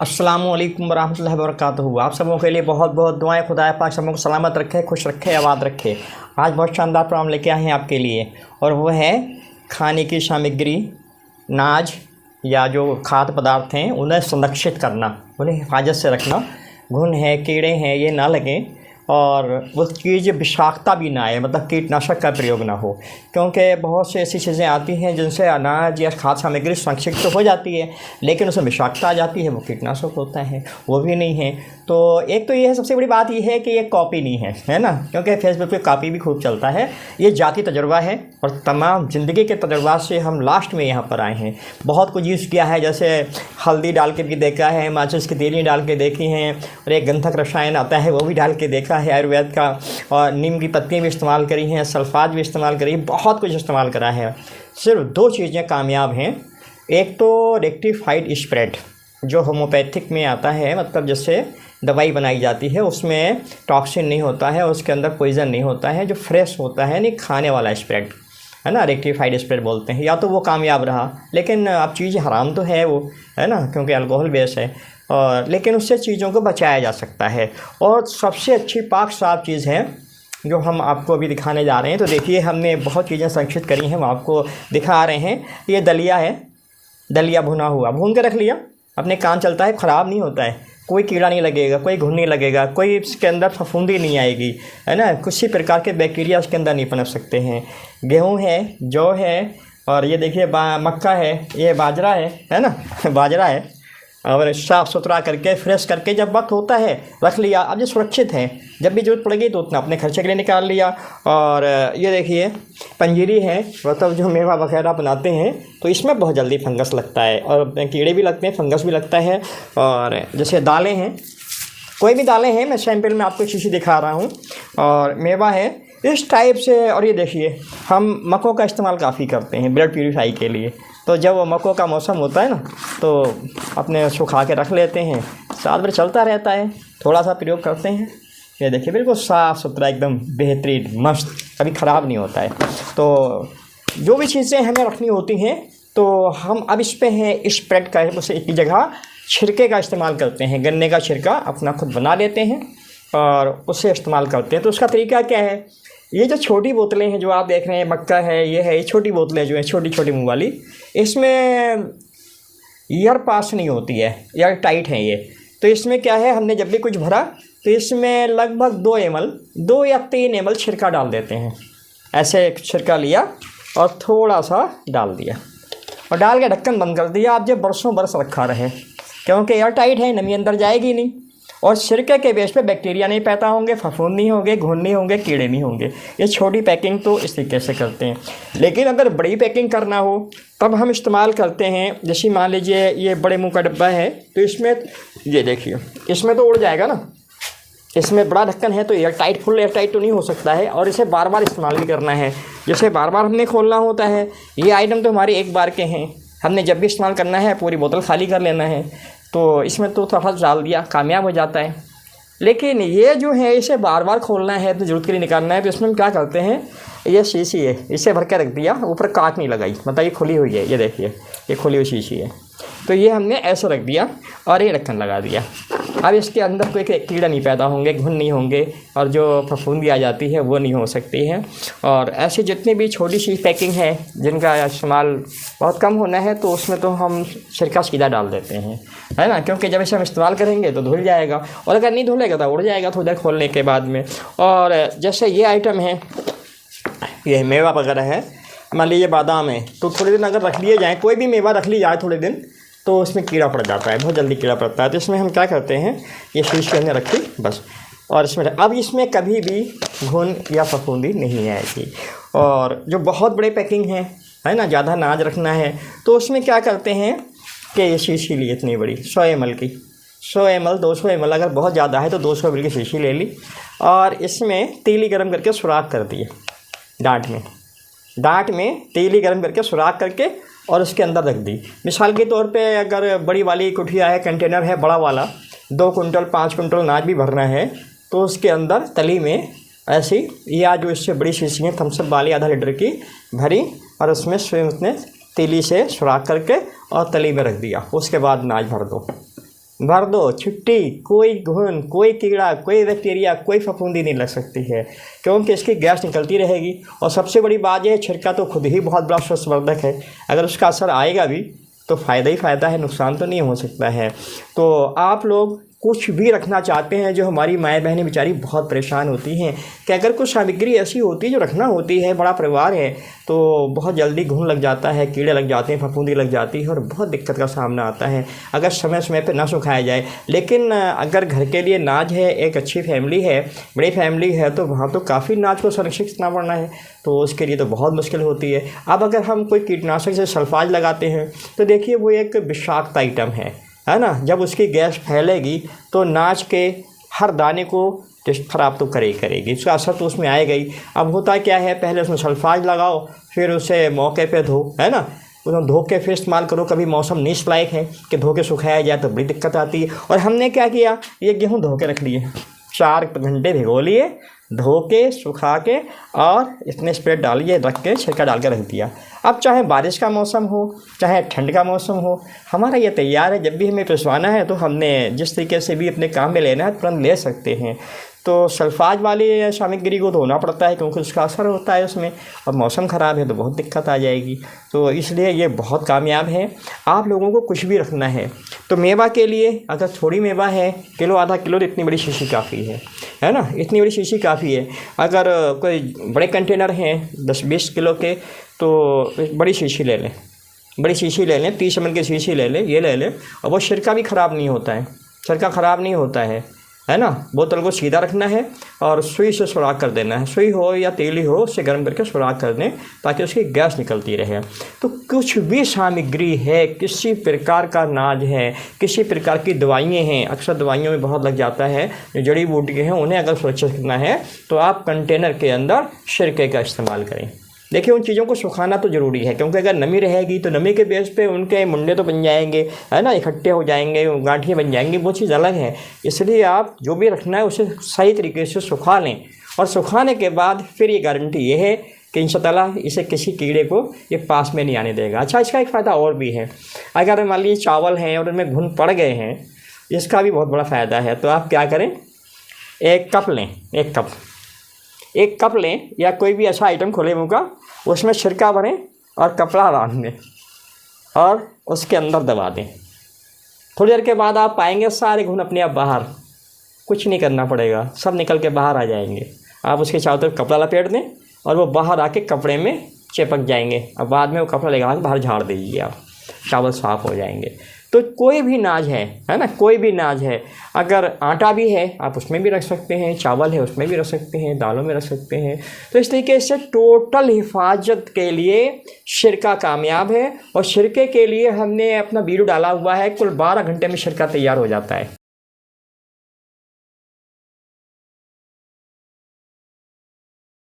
अस्सलामुअलैकुम वरहमतुल्लाहि वबरकातुहू। आप सबों के लिए बहुत बहुत दुआएं। खुदा पाक सबों को सलामत रखे, खुश रखे, आबाद रखे। आज बहुत शानदार प्रोग्राम लेके आए हैं आपके लिए, और वो है खाने की सामग्री, अनाज या जो खाद्य पदार्थ हैं उन्हें संरक्षित करना, उन्हें हिफाजत से रखना। घुन है, कीड़े हैं, ये ना लगें, और वो चीज़ विषाक्तता भी ना आए, मतलब कीटनाशक का प्रयोग ना हो। क्योंकि बहुत सी ऐसी चीज़ें आती हैं जिनसे अनाज या खाद्य सामग्री संरक्षित तो हो जाती है, लेकिन उसमें विषाक्तता आ जाती है, वो कीटनाशक होता है, वो भी नहीं है। तो एक तो ये है, सबसे बड़ी बात ये है कि ये कॉपी नहीं है ना, क्योंकि फेसबुक पे कॉपी भी खूब चलता है। ये जाती तजुर्बा है, और तमाम ज़िंदगी के तजुर्बा से हम लास्ट में यहाँ पर आए हैं। बहुत कुछ यूज़ किया है, जैसे हल्दी डाल के भी देखा है, माचिस की तेली डाल के देखी हैं, और एक गंधक रसायन आता है वो भी डाल के देखा है आयुर्वेद का, और नीम की पत्तियाँ भी इस्तेमाल करी हैं, सल्फात भी इस्तेमाल करी, बहुत कुछ इस्तेमाल करा है। सिर्फ दो चीज़ें कामयाब हैं। एक तो रेक्टिफाइड स्प्रेड जो होम्योपैथिक में आता है, मतलब जैसे दवाई बनाई जाती है, उसमें टॉक्सिन नहीं होता है, उसके अंदर पॉइज़न नहीं होता है, जो फ्रेश होता है, नहीं खाने वाला स्प्रेड है ना, रेक्टिफाइड स्प्रेड बोलते हैं। या तो वो कामयाब रहा, लेकिन अब चीज़ हराम तो है वो, है ना, क्योंकि अल्कोहल बेस है, और लेकिन उससे चीज़ों को बचाया जा सकता है। और सबसे अच्छी पाक साफ चीज़ है जो हम आपको अभी दिखाने जा रहे हैं। तो देखिए, हमने बहुत चीज़ें संरक्षित करी हैं, हम आपको दिखा रहे हैं। ये दलिया है, दलिया भुना हुआ, भून के रख लिया, अपने काम चलता है, ख़राब नहीं होता है, कोई कीड़ा नहीं लगेगा, कोई घुन नहीं लगेगा, कोई इसके अंदर फफूंदी नहीं आएगी, है ना, किसी प्रकार के बैक्टीरिया इसके अंदर नहीं पनप सकते हैं। गेहूँ है, जौ है, और ये देखिए मक्का है, ये बाजरा है ना बाजरा है। और साफ़ सुथरा करके फ्रेश करके जब वक्त होता है रख लिया। अब ये सुरक्षित है, जब भी ज़रूरत पड़ेगी तो उतना अपने खर्चे के लिए निकाल लिया। और ये देखिए पंजीरी है, मतलब जो मेवा वगैरह बनाते हैं, तो इसमें बहुत जल्दी फंगस लगता है, और कीड़े भी लगते हैं, फंगस भी लगता है। और जैसे दालें हैं, कोई भी दालें हैं, मैं सैंपल में आपको शीशी दिखा रहा हूँ, और मेवा है इस टाइप से। और ये देखिए, हम मक्कों का इस्तेमाल काफ़ी करते हैं ब्लड प्यूरीफाई के लिए। तो जब वो मक्कों का मौसम होता है ना, तो अपने सुखा के रख लेते हैं, साल भर चलता रहता है, थोड़ा सा प्रयोग करते हैं। ये देखिए बिल्कुल साफ़ सुथरा, एकदम बेहतरीन, मस्त, कभी ख़राब नहीं होता है। तो जो भी चीज़ें हमें रखनी होती हैं, तो हम अब इस पे हैं स्प्रेड का, उसे एक जगह छिड़के का इस्तेमाल करते हैं। गन्ने का छिड़का अपना खुद बना लेते हैं और उसे इस्तेमाल करते हैं। तो उसका तरीका क्या है, ये जो छोटी बोतलें हैं जो आप देख रहे हैं, मक्का है, ये है, ये छोटी बोतलें जो हैं, छोटी छोटी मुँह वाली, इसमें एयर पास नहीं होती है, एयर टाइट है ये। तो इसमें क्या है, हमने जब भी कुछ भरा तो इसमें लगभग 2 या 3 ml छिड़का डाल देते हैं। ऐसे छिड़का लिया और थोड़ा सा डाल दिया, और डाल के ढक्कन बंद कर दिया। आप जब बरसों बरस रखा रहे, क्योंकि एयर टाइट है, नमी अंदर जाएगी नहीं, और छिड़के के बेस पे बैक्टीरिया नहीं पैदा होंगे, फफूंद नहीं होंगे, घुन नहीं होंगे, कीड़े नहीं होंगे। ये छोटी पैकिंग तो इस तरीके से करते हैं। लेकिन अगर बड़ी पैकिंग करना हो तब हम इस्तेमाल करते हैं, जैसे मान लीजिए ये बड़े मुंह का डब्बा है, तो इसमें ये देखिए, इसमें तो उड़ जाएगा ना, इसमें बड़ा ढक्कन है, तो air tight, full air tight तो नहीं हो सकता है, और इसे बार बार इस्तेमाल भी करना है। जैसे बार बार हमने खोलना होता है, ये आइटम तो हमारे एक बार के हैं, हमने जब भी इस्तेमाल करना है पूरी बोतल खाली कर लेना है, तो इसमें तो थोड़ा डाल दिया, कामयाब हो जाता है। लेकिन ये जो है, इसे बार बार खोलना है, तो ज़रूरत के लिए निकालना है, तो इसमें हम क्या करते हैं, ये शीशी है, इसे भर के रख दिया, ऊपर काट नहीं लगाई, मतलब ये खुली हुई है, ये देखिए ये खुली हुई शीशी है, तो ये हमने ऐसे रख दिया और ये ढक्कन लगा दिया। अब इसके अंदर कोई कीड़ा नहीं पैदा होंगे, घुन नहीं होंगे, और जो फफूंदी आ जाती है वो नहीं हो सकती है। और ऐसे जितनी भी छोटी सी पैकिंग है जिनका इस्तेमाल बहुत कम होना है, तो उसमें तो हम छिड़का सीधा डाल देते हैं, है ना, क्योंकि जब इसे हम इस्तेमाल करेंगे तो धुल जाएगा, और अगर नहीं धुलेगा तो उड़ जाएगा थोड़ी देर खोलने के बाद में। और जैसे ये आइटम है, ये मेवा वगैरह है, मान लीजिए बादाम है, तो थोड़े दिन अगर रख लिए जाए, कोई भी मेवा रख ली जाए थोड़े दिन, तो उसमें कीड़ा पड़ जाता है, बहुत जल्दी कीड़ा पड़ता है। तो इसमें हम क्या करते हैं, ये शीश के अंदर रखी बस, और इसमें अब इसमें कभी भी घुन या फफूंदी नहीं आएगी। और जो बहुत बड़े पैकिंग है ना, ज़्यादा अनाज रखना है, तो उसमें क्या करते हैं कि ये शीशी ली इतनी बड़ी 100 ml की, 100 ml 200 ml, अगर बहुत ज़्यादा है तो 200 ml की शीशी ले ली, और इसमें तेली गर्म करके सुराख कर दिए, डांट में तेली गर्म करके सुराख करके, और उसके अंदर रख दी। मिसाल के तौर पे अगर बड़ी वाली कुठिया है, कंटेनर है बड़ा वाला, 2 कुंटल 5 कुंटल अनाज भी भरना है, तो उसके अंदर तली में ऐसी, या जो इससे बड़ी शीशी है थम्सअप वाली आधा लीटर की भरी, और उसमें स्वयं उसने तीली से सुराख करके और तली में रख दिया, उसके बाद अनाज भर दो। भर दो, छुट्टी, कोई घुन, कोई कीड़ा, कोई बैक्टीरिया, कोई फफूंदी नहीं लग सकती है, क्योंकि इसकी गैस निकलती रहेगी। और सबसे बड़ी बात यह है, छिड़का तो खुद ही बहुत बड़ा स्वास्थ्यवर्धक है, अगर उसका असर आएगा भी तो फ़ायदा ही फ़ायदा है, नुकसान तो नहीं हो सकता है। तो आप लोग कुछ भी रखना चाहते हैं, जो हमारी माएँ बहनें बेचारी बहुत परेशान होती हैं कि अगर कुछ सामग्री ऐसी होती है जो रखना होती है, बड़ा परिवार है, तो बहुत जल्दी घुन लग जाता है, कीड़े लग जाते हैं, फफूंदी लग जाती है और बहुत दिक्कत का सामना आता है अगर समय समय पर ना सुखाया जाए। लेकिन अगर घर के लिए नाज है, एक अच्छी फैमिली है, बड़ी फैमिली है, तो वहाँ तो काफ़ी नाज को संरक्षित करना पड़ना है, तो उसके लिए तो बहुत मुश्किल होती है। अब अगर हम कोई कीटनाशक से सल्फाज लगाते हैं तो देखिए वो एक विषाक्त आइटम है ना। जब उसकी गैस फैलेगी तो नाच के हर दाने को खराब तो करेगी, उसका असर तो उसमें आएगा ही। अब होता क्या है, पहले उसमें सल्फाज लगाओ, फिर उसे मौके पे धो, है ना, उसमें धो के फिर इस्तेमाल करो। कभी मौसम नहीं इस लायक है कि धो के सुखाया जाए तो बड़ी दिक्कत आती है। और हमने क्या किया, ये गेहूँ धो के रख लिए, 4 घंटे भिगो लिए, धो के सुखा के और इसमें स्प्रे डालिए, रख के छिड़का डाल के रख दिया। अब चाहे बारिश का मौसम हो, चाहे ठंड का मौसम हो, हमारा ये तैयार है। जब भी हमें पिसवाना है तो हमने जिस तरीके से भी अपने काम में लेना है तुरंत ले सकते हैं। तो सल्फाज वाली सामग्री को धोना पड़ता है क्योंकि उसका असर होता है उसमें, और मौसम ख़राब है तो बहुत दिक्कत आ जाएगी। तो इसलिए ये बहुत कामयाब है। आप लोगों को कुछ भी रखना है तो मेवा के लिए अगर थोड़ी मेवा है, किलो आधा किलो, तो इतनी बड़ी शीशी काफ़ी है ना, इतनी बड़ी शीशी काफ़ी है। अगर कोई बड़े कंटेनर हैं 10-20 किलो के तो बड़ी शीशी ले लें, बड़ी शीशी ले लें, 30 ml की शीशी ले लें, ये ले लें। और वो छिड़का भी ख़राब नहीं होता है, छिड़का ख़राब नहीं होता है ना। बोतल को सीधा रखना है और सुई से सुराख कर देना है, सुई हो या तेली हो, उससे गर्म करके सुराख कर दें ताकि उसकी गैस निकलती रहे। तो कुछ भी सामग्री है, किसी प्रकार का नाज है, किसी प्रकार की दवाइयाँ हैं, अक्सर दवाइयों में बहुत लग जाता है, जो जड़ी बूटियाँ हैं उन्हें अगर सुरक्षित करना है तो आप कंटेनर के अंदर सिरके का इस्तेमाल करें। देखिए उन चीज़ों को सुखाना तो ज़रूरी है, क्योंकि अगर नमी रहेगी तो नमी के बेस पे उनके मुंडे तो बन जाएंगे, है ना, इकट्ठे हो जाएंगे, गांठियाँ बन जाएंगी, वो चीज़ अलग है। इसलिए आप जो भी रखना है उसे सही तरीके से सुखा लें, और सुखाने के बाद फिर ये गारंटी ये है कि इंशाअल्लाह इसे किसी कीड़े को ये पास में नहीं आने देगा। अच्छा, इसका एक फ़ायदा और भी है, अगर मान लीजिए चावल हैं और उनमें घुन पड़ गए हैं, इसका भी बहुत बड़ा फ़ायदा है। तो आप क्या करें, एक कप लें, एक कप लें या कोई भी ऐसा आइटम खोले मुँह का, उसमें छिड़का भरें और कपड़ा बांध दें और उसके अंदर दबा दें। थोड़ी देर के बाद आप पाएंगे सारे घुन अपने आप बाहर, कुछ नहीं करना पड़ेगा, सब निकल के बाहर आ जाएंगे। आप उसके चारों तरफ कपड़ा लपेट दें और वो बाहर आके कपड़े में चिपक जाएंगे, और बाद में वो कपड़ा लगा के बाहर झाड़ दीजिए, आप चावल साफ़ हो जाएंगे। तो कोई भी नाज है ना, कोई भी नाज है, अगर आटा भी है आप उसमें भी रख सकते हैं, चावल है उसमें भी रख सकते हैं, दालों में रख सकते हैं। तो इस तरीके से टोटल हिफाजत के लिए सिरका कामयाब है। और सिरके के लिए हमने अपना बीरू डाला हुआ है, कुल 12 घंटे में सिरका तैयार हो जाता है।